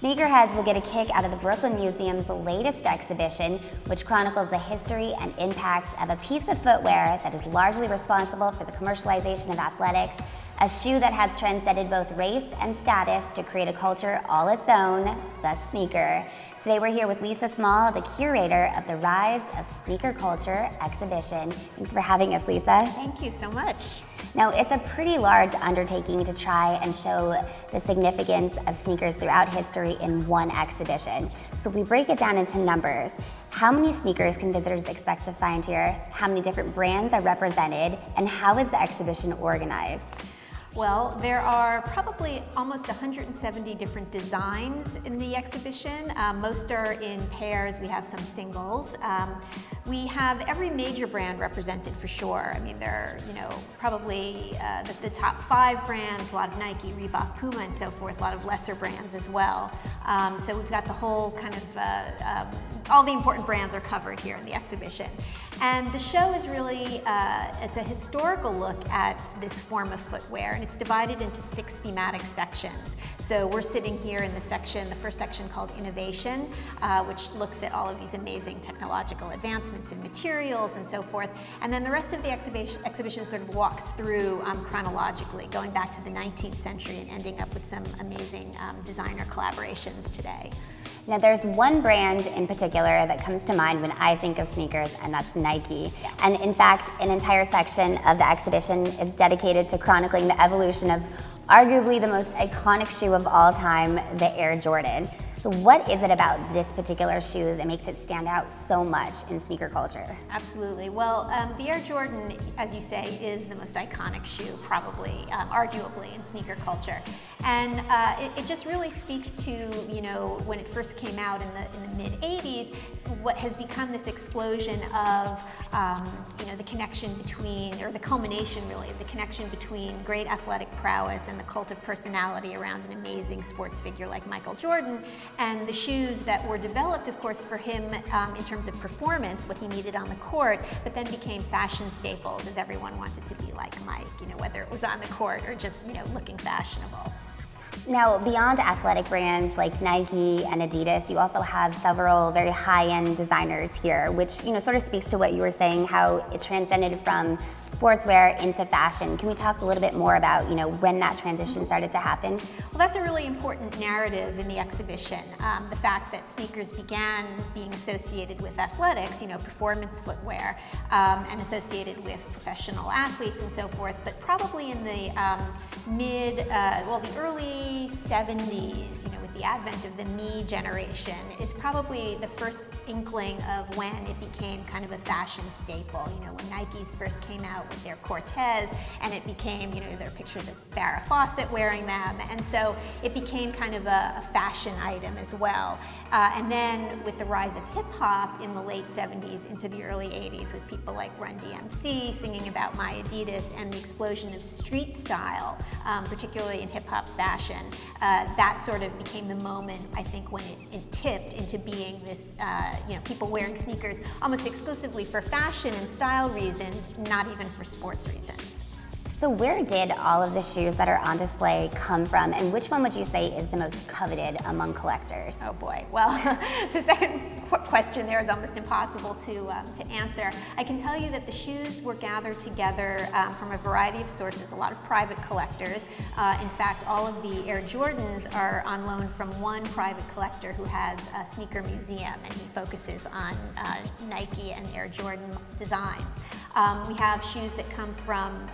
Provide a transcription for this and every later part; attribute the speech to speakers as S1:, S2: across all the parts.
S1: Sneakerheads will get a kick out of the Brooklyn Museum's latest exhibition, which chronicles the history and impact of a piece of footwear that is largely responsible for the commercialization of athletics, a shoe that has transcended both race and status to create a culture all its own, the sneaker. Today we're here with Lisa Small, the curator of the Rise of Sneaker Culture exhibition. Thanks for having us, Lisa.
S2: Thank you so much.
S1: Now, it's a pretty large undertaking to try and show the significance of sneakers throughout history in one exhibition. So if we break it down into numbers, how many sneakers can visitors expect to find here? How many different brands are represented? And how is the exhibition organized?
S2: Well, there are probably almost 170 different designs in the exhibition. Most are in pairs. We have some singles. We have every major brand represented for sure. I mean, there are, probably the top 5 brands, a lot of Nike, Reebok, Puma, and so forth, a lot of lesser brands as well. So we've got the whole kind of, all the important brands are covered here in the exhibition. And the show is really, it's a historical look at this form of footwear, and it's divided into 6 thematic sections. So we're sitting here in the first section called Innovation, which looks at all of these amazing technological advancements in materials and so forth. And then the rest of the exhibition sort of walks through chronologically, going back to the 19th century and ending up with some amazing designer collaborations today.
S1: Now, there's one brand in particular that comes to mind when I think of sneakers, and that's Nike. Yes. And in fact, an entire section of the exhibition is dedicated to chronicling the evolution of arguably the most iconic shoe of all time, the Air Jordan. So what is it about this particular shoe that makes it stand out so much in sneaker culture?
S2: Absolutely. Well, the Air Jordan, as you say, is the most iconic shoe, probably, arguably, in sneaker culture. And it just really speaks to, when it first came out in the mid-'80s, what has become this explosion of, the connection between, or the culmination really, of the connection between great athletic prowess and the cult of personality around an amazing sports figure like Michael Jordan, and the shoes that were developed, of course, for him in terms of performance, what he needed on the court, but then became fashion staples as everyone wanted to be like Mike, whether it was on the court or just, looking fashionable.
S1: Now, beyond athletic brands like Nike and Adidas, you also have several very high-end designers here, which sort of speaks to what you were saying, how it transcended from sportswear into fashion. Can we talk a little bit more about when that transition started to happen?
S2: Well, that's a really important narrative in the exhibition. The fact that sneakers began being associated with athletics, performance footwear, and associated with professional athletes and so forth, but probably in the the early 70s, with the advent of the me generation, is probably the first inkling of when it became kind of a fashion staple. When Nikes first came out with their Cortez, and it became, there are pictures of Farrah Fawcett wearing them, and so it became kind of a fashion item as well. And then with the rise of hip-hop in the late 70s into the early 80s, with people like Run-D.M.C singing about My Adidas, and the explosion of street style, particularly in hip-hop fashion, that sort of became the moment, I think, when it tipped into being this, people wearing sneakers almost exclusively for fashion and style reasons, not even for sports reasons.
S1: So where did all of the shoes that are on display come from, and which one would you say is the most coveted among collectors?
S2: Oh boy, well, the second question there is almost impossible to answer. I can tell you that the shoes were gathered together from a variety of sources, a lot of private collectors. In fact, all of the Air Jordans are on loan from one private collector who has a sneaker museum, and he focuses on Nike and Air Jordan designs. We have shoes that come from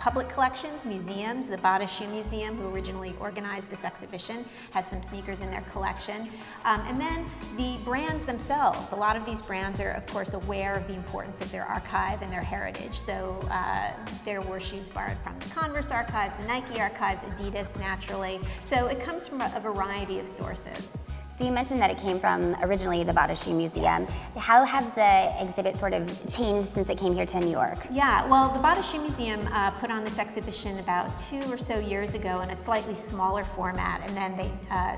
S2: public collections, museums. The Bata Shoe Museum, who originally organized this exhibition, has some sneakers in their collection. And then the brands themselves. A lot of these brands are, of course, aware of the importance of their archive and their heritage. So there were shoes borrowed from the Converse archives, the Nike archives, Adidas, naturally. So it comes from a variety of sources.
S1: So you mentioned that it came from originally the Bata Shoe Museum.
S2: Yes.
S1: How has the exhibit sort of changed since it came here to New York?
S2: Yeah, well, the Bata Shoe Museum put on this exhibition about 2 or so years ago in a slightly smaller format, and then they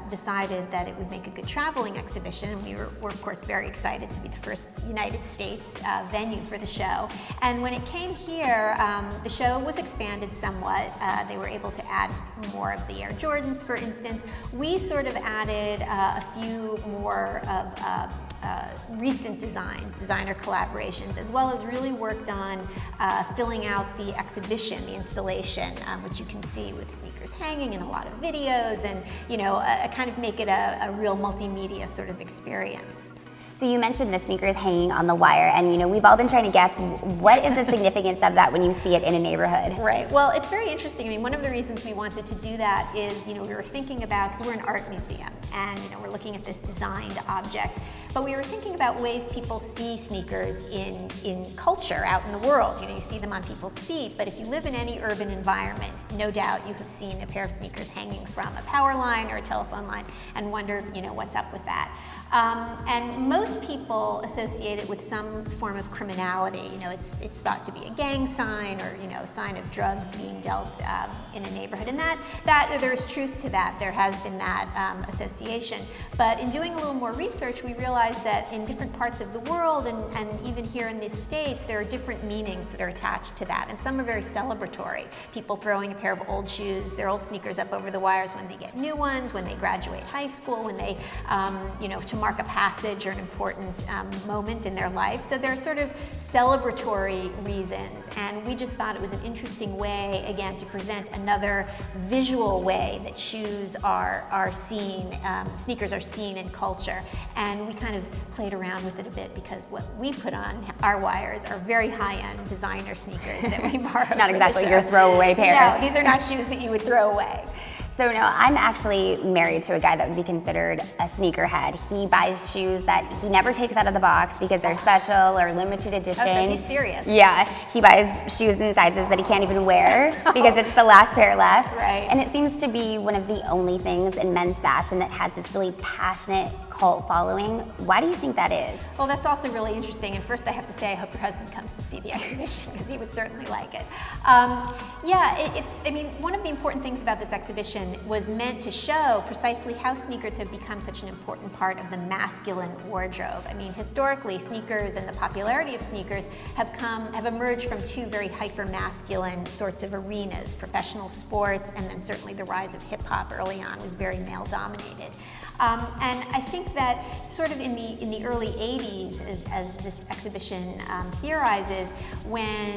S2: decided that it would make a good traveling exhibition. And we were of course very excited to be the first United States venue for the show. And when it came here, the show was expanded somewhat. They were able to add more of the Air Jordans, for instance. We sort of added a few more of recent designs, designer collaborations, as well as really worked on filling out the exhibition, the installation, which you can see with sneakers hanging and a lot of videos, and kind of make it a real multimedia sort of experience.
S1: So you mentioned the sneakers hanging on the wire, and we've all been trying to guess what is the significance of that when you see it in a neighborhood.
S2: Right. Well, it's very interesting. I mean, one of the reasons we wanted to do that is, we were thinking about, because we're an art museum, and we're looking at this designed object, but we were thinking about ways people see sneakers in culture out in the world. You see them on people's feet, but if you live in any urban environment, no doubt you have seen a pair of sneakers hanging from a power line or a telephone line and wondered, what's up with that. And most people associate it with some form of criminality. It's thought to be a gang sign, or a sign of drugs being dealt in a neighborhood, and that there is truth to that. There has been that association. But in doing a little more research, we realized that in different parts of the world, and even here in the States, there are different meanings that are attached to that, and some are very celebratory. People throwing a pair of old shoes, their old sneakers up over the wires when they get new ones, when they graduate high school, when they, to mark a passage or an important moment in their life. So there are sort of celebratory reasons, and we just thought it was an interesting way, again, to present another visual way that shoes are seen, sneakers are seen in culture. And we kind of played around with it a bit, because what we put on our wires are very high-end designer sneakers that we borrowed.
S1: Not exactly your throwaway pair.
S2: No, these are not shoes that you would throw away.
S1: So no, I'm actually married to a guy that would be considered a sneakerhead. He buys shoes that he never takes out of the box because they're special or limited edition.
S2: Oh, so he's serious.
S1: Yeah, he buys shoes in sizes that he can't even wear because it's the last pair left.
S2: Right.
S1: And it seems to be one of the only things in men's fashion that has this really passionate cult following. Why do you think that is?
S2: Well, that's also really interesting. And first I have to say, I hope your husband comes to see the exhibition, because he would certainly like it. I mean, one of the important things about this exhibition was meant to show precisely how sneakers have become such an important part of the masculine wardrobe. I mean, historically, sneakers and the popularity of sneakers have emerged from two very hyper-masculine sorts of arenas: professional sports, and then certainly the rise of hip-hop early on was very male-dominated. And I think that sort of in the early 80s, as this exhibition theorizes, when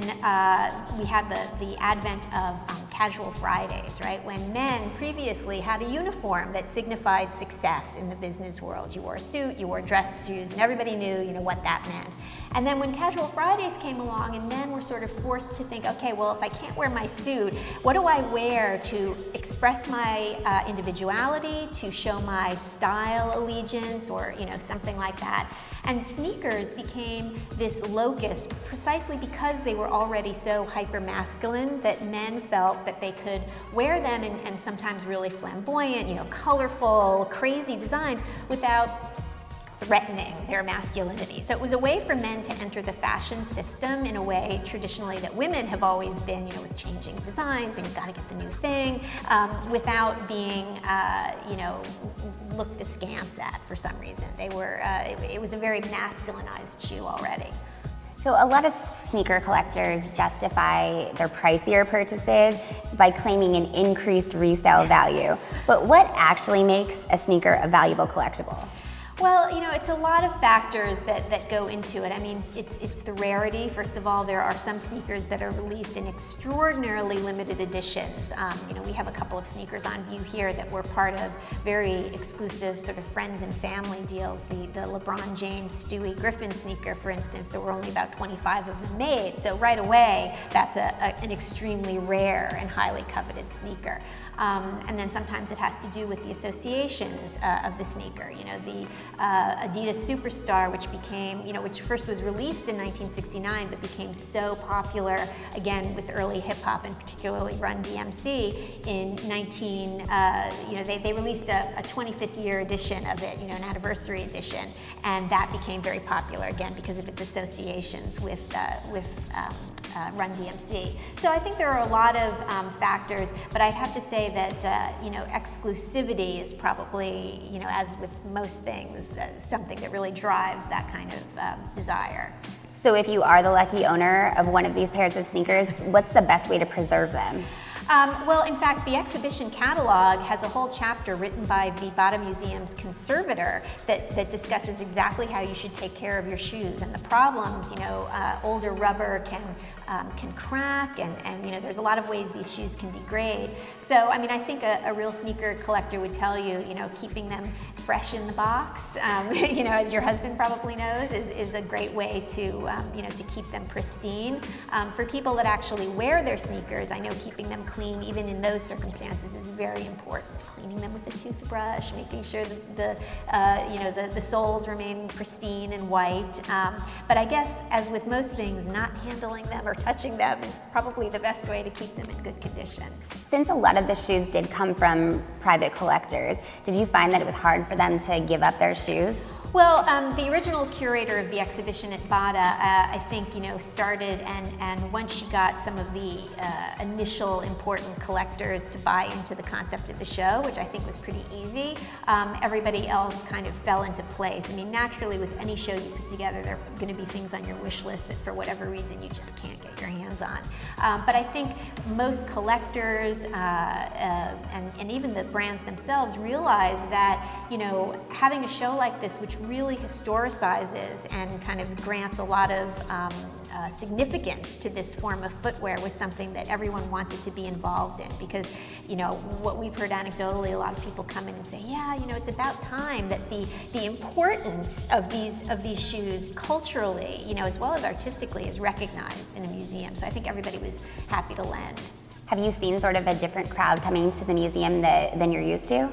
S2: we had the advent of casual Fridays, right? When men previously had a uniform that signified success in the business world. You wore a suit, you wore dress shoes, and everybody knew, what that meant. And then when casual Fridays came along, and men were sort of forced to think, okay, well, if I can't wear my suit, what do I wear to express my individuality, to show my style allegiance, or something like that? And sneakers became this locus precisely because they were already so hyper-masculine that men felt that they could wear them and sometimes really flamboyant, colorful, crazy designs without threatening their masculinity. So it was a way for men to enter the fashion system in a way traditionally that women have always been, with changing designs, and you've got to get the new thing, without being, looked askance at for some reason. They were, it was a very masculinized shoe already.
S1: So a lot of sneaker collectors justify their pricier purchases by claiming an increased resale value. But what actually makes a sneaker a valuable collectible?
S2: Well, it's a lot of factors that go into it. I mean, it's the rarity. First of all, there are some sneakers that are released in extraordinarily limited editions. We have a couple of sneakers on view here that were part of very exclusive sort of friends and family deals. The LeBron James Stewie Griffin sneaker, for instance, there were only about 25 of them made. So right away, that's an extremely rare and highly coveted sneaker. And then sometimes it has to do with the associations of the sneaker. Adidas Superstar, which became, which first was released in 1969, but became so popular, again, with early hip hop and particularly Run-D.M.C. in they released a 25th year edition of it, an anniversary edition, and that became very popular, again, because of its associations with Run-D.M.C. So I think there are a lot of factors, but I'd have to say that exclusivity is probably, as with most things, something that really drives that kind of desire.
S1: So if you are the lucky owner of one of these pairs of sneakers, what's the best way to preserve them?
S2: Well, in fact, the exhibition catalog has a whole chapter written by the Bata Museum's conservator that discusses exactly how you should take care of your shoes and the problems. Older rubber can crack, and there's a lot of ways these shoes can degrade. So, I think a real sneaker collector would tell you, keeping them fresh in the box, as your husband probably knows, is a great way to, to keep them pristine. For people that actually wear their sneakers, I know keeping them clean, even in those circumstances, is very important. Cleaning them with a toothbrush, making sure that the soles remain pristine and white. But I guess, as with most things, not handling them or touching them is probably the best way to keep them in good condition.
S1: Since a lot of the shoes did come from private collectors, did you find that it was hard for them to give up their shoes?
S2: Well, the original curator of the exhibition at Bata, I think, started, and once she got some of the initial important collectors to buy into the concept of the show, which I think was pretty easy, everybody else kind of fell into place. Naturally, with any show you put together, there are going to be things on your wish list that for whatever reason you just can't get your hands on. But I think most collectors and even the brands themselves realize that, having a show like this, which really historicizes and kind of grants a lot of significance to this form of footwear, was something that everyone wanted to be involved in, because what we've heard anecdotally, a lot of people come in and say, yeah, it's about time that the importance of these shoes culturally, as well as artistically, is recognized in a museum. So I think everybody was happy to lend.
S1: Have you seen sort of a different crowd coming to the museum than you're used to?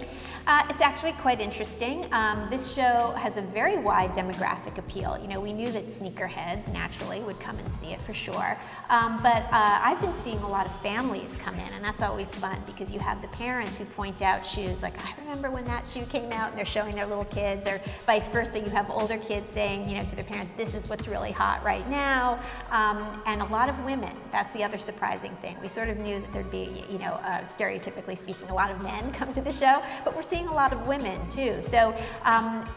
S2: It's actually quite interesting. This show has a very wide demographic appeal. We knew that sneakerheads naturally would come and see it for sure. But I've been seeing a lot of families come in, and that's always fun, because you have the parents who point out shoes like, I remember when that shoe came out, and they're showing their little kids, or vice versa. You have older kids saying, to their parents, this is what's really hot right now. And a lot of women. That's the other surprising thing. We sort of knew that there'd be, stereotypically speaking, a lot of men come to the show, but we're seeing a lot of women too. So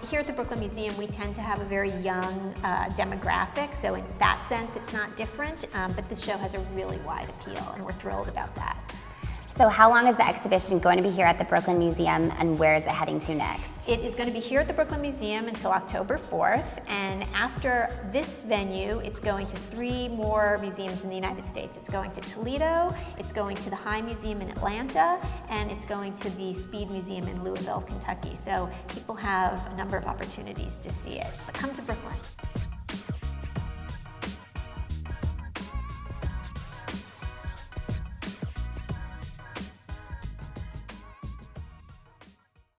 S2: here at the Brooklyn Museum, we tend to have a very young demographic, so in that sense it's not different, but this show has a really wide appeal, and we're thrilled about that.
S1: So how long is the exhibition going to be here at the Brooklyn Museum, and where is it heading to next?
S2: It is going to be here at the Brooklyn Museum until October 4th, and after this venue, it's going to 3 more museums in the United States. It's going to Toledo, it's going to the High Museum in Atlanta, and it's going to the Speed Museum in Louisville, Kentucky. So people have a number of opportunities to see it. But come to Brooklyn.